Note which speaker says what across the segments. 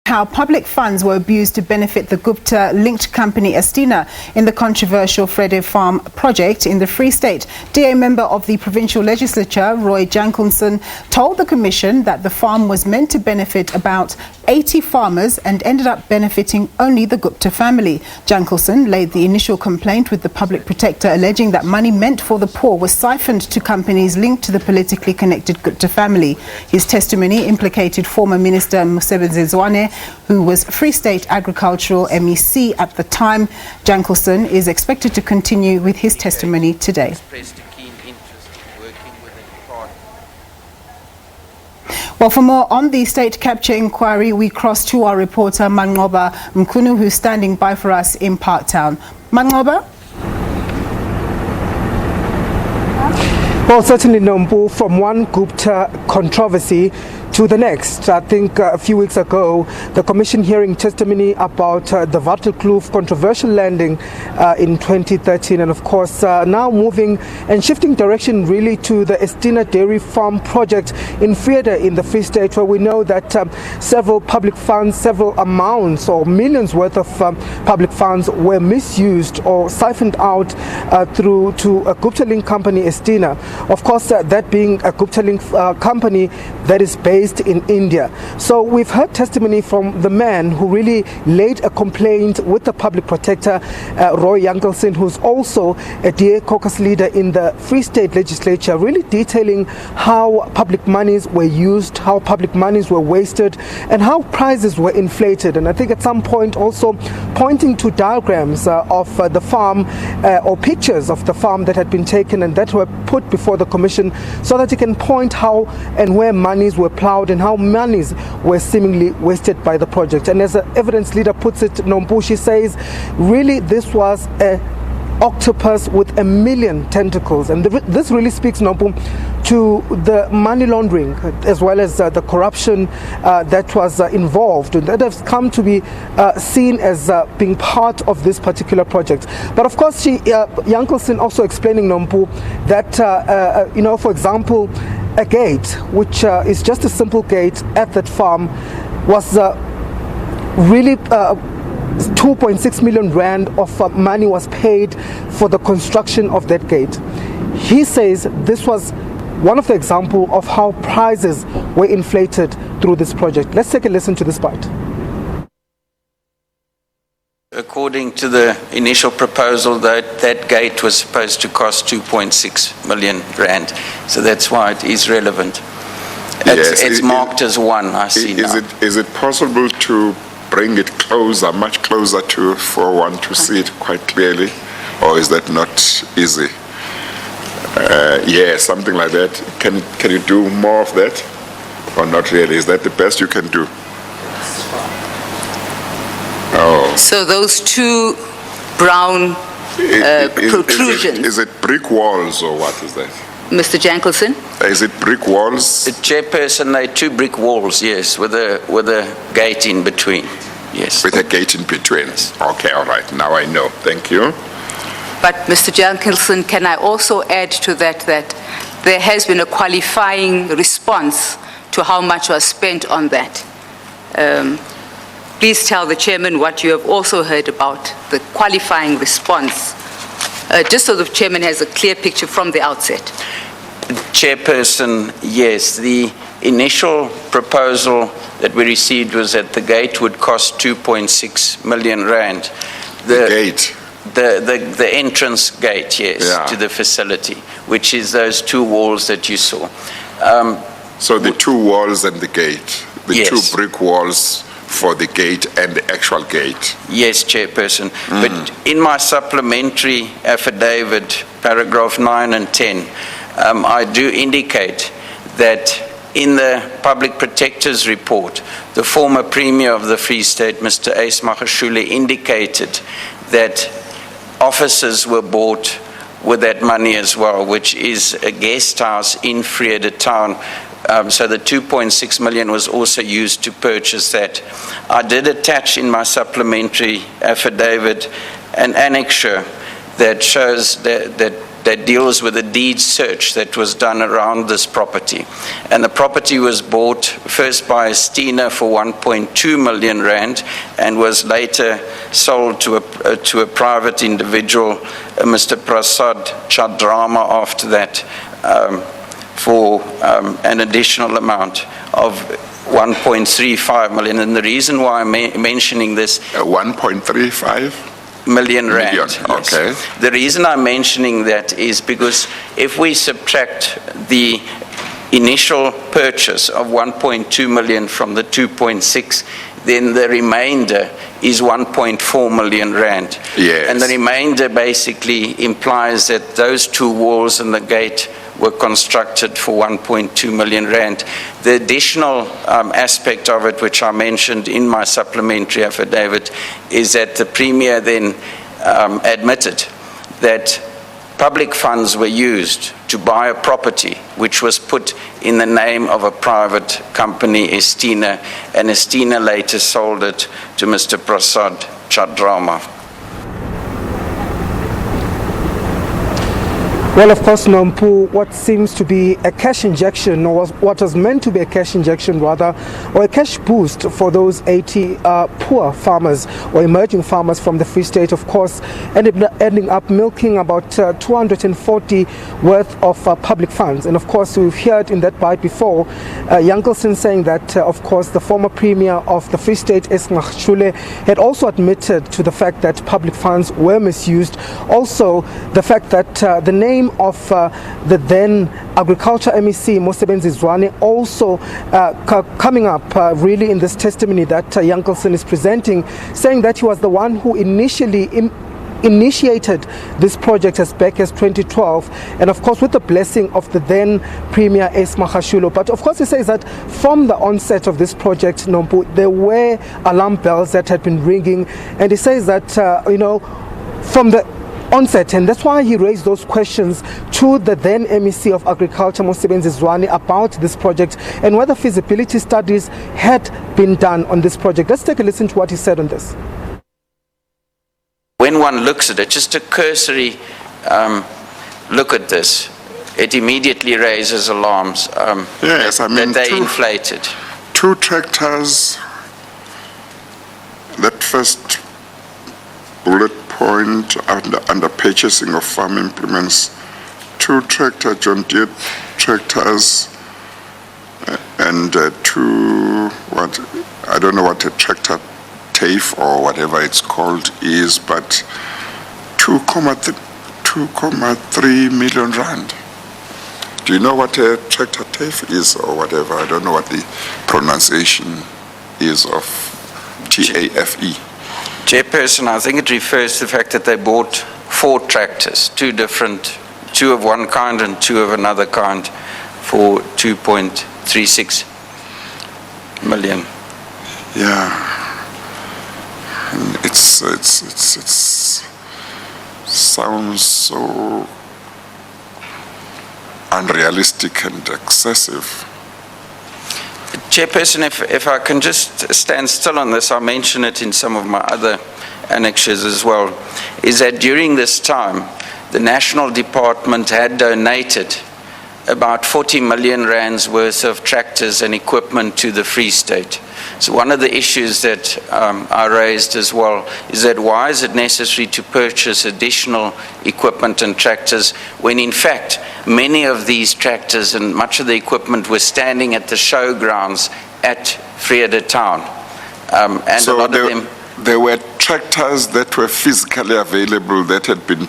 Speaker 1: How public funds were abused to benefit the Gupta-linked company Estina in the controversial Vrede farm project in the Free State. DA member of the provincial legislature, Roy Jankielsohn, told the commission that the farm was meant to benefit about 80 farmers and ended up benefiting only the Gupta family. Jankielsohn laid the initial complaint with the public protector, alleging that money meant for the poor was siphoned to companies linked to the politically connected Gupta family. His testimony implicated former Minister Manqoba Mchunu, who was Free State Agricultural MEC at the time. Jankielsohn is expected to continue with his testimony today. Well, for more on the state capture inquiry, we cross to our reporter Manqoba Mchunu, who's standing by for us in Parktown. Manqoba?
Speaker 2: Well, certainly, Nombu, from one Gupta controversy to the next. I think a few weeks ago, the commission hearing testimony about the Vrede controversial landing in 2013, and of course now moving and shifting direction really to the Estina Dairy Farm project in Vrede in the Free State, where we know that several public funds, several amounts or millions worth of public funds were misused or siphoned out through to a Gupta-linked company, Estina. Of course, that being a Gupta-linked company that is based in India. So we've heard testimony from the man who really laid a complaint with the public protector, Roy Jankielsohn, who's also a DA caucus leader in the Free State legislature, really detailing how public monies were used, how public monies were wasted, and how prices were inflated. And I think at some point also pointing to diagrams of the farm or pictures of the farm that had been taken and that were put before the commission so that you can point how and where monies were plowed and how monies were seemingly wasted by the project. And as the evidence leader puts it, Nombushi says, really this was a octopus with 1 million tentacles, and this really speaks, Nombu, to the money laundering as well as the corruption that was involved, and that has come to be seen as being part of this particular project. But of course, Jankielsohn also explaining, Nombu, that you know, for example, a gate which is just a simple gate at that farm was really 2.6 million rand of money was paid for the construction of that gate. He says this was one of the examples of how prices were inflated through this project. Let's take a listen to this part.
Speaker 3: According to the initial proposal, that gate was supposed to cost 2.6 million rand. So that's why it is relevant. It's marked as one, I see now.
Speaker 4: Is it possible to bring it closer, much closer for one to see it quite clearly, or is that not easy? Yeah, something like that. Can you do more of that, or not really? Is that the best you can do? Oh.
Speaker 5: So those two brown protrusions.
Speaker 4: Is it brick walls or what is that?
Speaker 5: Mr. Jankielsohn?
Speaker 4: Is it brick walls?
Speaker 3: The chairperson, they two brick walls, yes, with a gate in between, yes.
Speaker 4: With a gate in between. Okay, all right. Now I know. Thank you.
Speaker 5: But Mr. Jankielsohn, can I also add to that there has been a qualifying response to how much was spent on that? Please tell the chairman what you have also heard about the qualifying response, just so the chairman has a clear picture from the outset.
Speaker 3: Chairperson, yes, the initial proposal that we received was that the gate would cost 2.6 million rand.
Speaker 4: The gate?
Speaker 3: The entrance gate, yes,
Speaker 4: yeah,
Speaker 3: to the facility, which is those two walls that you saw.
Speaker 4: So the two walls and the gate, the
Speaker 3: yes,
Speaker 4: two brick walls for the gate and the actual gate.
Speaker 3: Yes, Chairperson. But in my supplementary affidavit, paragraph 9 and 10, I do indicate that in the Public Protector's report, the former Premier of the Free State, Mr. Ace Magashule, indicated that offices were bought with that money as well, which is a guest house in Vrede town. So the 2.6 million was also used to purchase that. I did attach in my supplementary affidavit an annexure that shows that that deals with a deed search that was done around this property. And the property was bought first by Estina for 1.2 million rand and was later sold to a private individual, Mr. Prasad Chadrama, after that for an additional amount of 1.35 million. And the reason why I'm mentioning this...
Speaker 4: 1.35?
Speaker 3: Million rand.
Speaker 4: Million.
Speaker 3: Yes.
Speaker 4: Okay.
Speaker 3: The reason I'm mentioning that is because if we subtract the initial purchase of 1.2 million from the 2.6, then the remainder is 1.4 million rand.
Speaker 4: Yes.
Speaker 3: And the remainder basically implies that those two walls and the gate were constructed for 1.2 million rand. The additional aspect of it, which I mentioned in my supplementary affidavit, is that the Premier then admitted that public funds were used to buy a property which was put in the name of a private company, Estina, and Estina later sold it to Mr. Prasad Chadrama.
Speaker 2: Well, of course, Nompu, what seems to be a cash injection, or what was meant to be a cash injection rather, or a cash boost for those 80 poor farmers or emerging farmers from the Free State, of course, ending up milking about 240 worth of public funds. And of course, we've heard in that bite before, Jankielsohn saying that, of course, the former Premier of the Free State, Estina Dairy Farm, had also admitted to the fact that public funds were misused. Also, the fact that the name of the then Agriculture MEC, Mosebenzi Zwane, also coming up really in this testimony that Jankielsohn is presenting, saying that he was the one who initially initiated this project as back as 2012, and of course with the blessing of the then Premier Estina Dairy. But of course he says that from the onset of this project, Nompu, there were alarm bells that had been ringing, and he says that from the onset, and that's why he raised those questions to the then MEC of Agriculture, Mosebenzi Zwane, about this project and whether feasibility studies had been done on this project. Let's take a listen to what he said on this.
Speaker 3: When one looks at it, just a cursory look at this, it immediately raises alarms
Speaker 4: Yes, I mean,
Speaker 3: that they inflated.
Speaker 4: 2 tractors, that first bullet point under purchasing of farm implements, 2 tractor John Deere tractors, and 2, what, I don't know what a tractor TAFE or whatever it's called is, but 2.3 million rand. Do you know what a tractor TAFE is or whatever? I don't know what the pronunciation is of TAFE.
Speaker 3: Chairperson, I think it refers to the fact that they bought 4 tractors, 2 of one kind and 2 of another kind, for 2.36 million.
Speaker 4: Yeah, and it sounds so unrealistic and excessive.
Speaker 3: Chairperson, if I can just stand still on this, I'll mention it in some of my other annexures as well, is that during this time, the National Department had donated about 40 million rands worth of tractors and equipment to the Free State. So one of the issues that I raised as well is that why is it necessary to purchase additional equipment and tractors when in fact many of these tractors and much of the equipment were standing at the showgrounds at Vrede town. And
Speaker 4: So
Speaker 3: a lot of them...
Speaker 4: there were tractors that were physically available that had been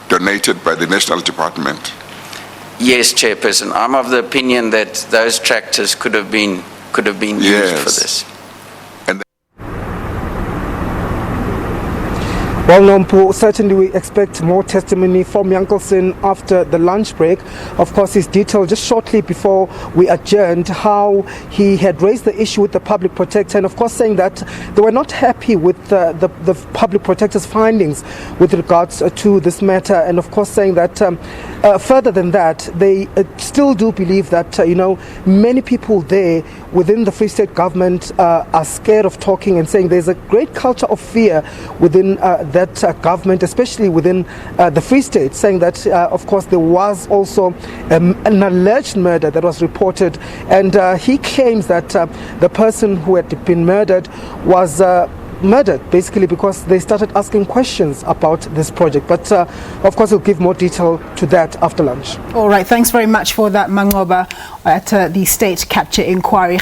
Speaker 4: donated by the National Department.
Speaker 3: Yes, Chairperson. I'm of the opinion that those tractors could have been used for this.
Speaker 2: Well, Nompu, certainly we expect more testimony from Jankielsohn after the lunch break. Of course, his detail just shortly before we adjourned how he had raised the issue with the public protector, and of course saying that they were not happy with the public protector's findings with regards to this matter, and of course saying that further than that, they still do believe that many people there within the Free State government are scared of talking, and saying there's a great culture of fear within that government, especially within the Free State, saying that, of course, there was also an alleged murder that was reported, and he claims that the person who had been murdered was murdered basically because they started asking questions about this project. But of course, we'll give more detail to that after lunch.
Speaker 1: All right, thanks very much for that, Manqoba, at the State Capture Inquiry.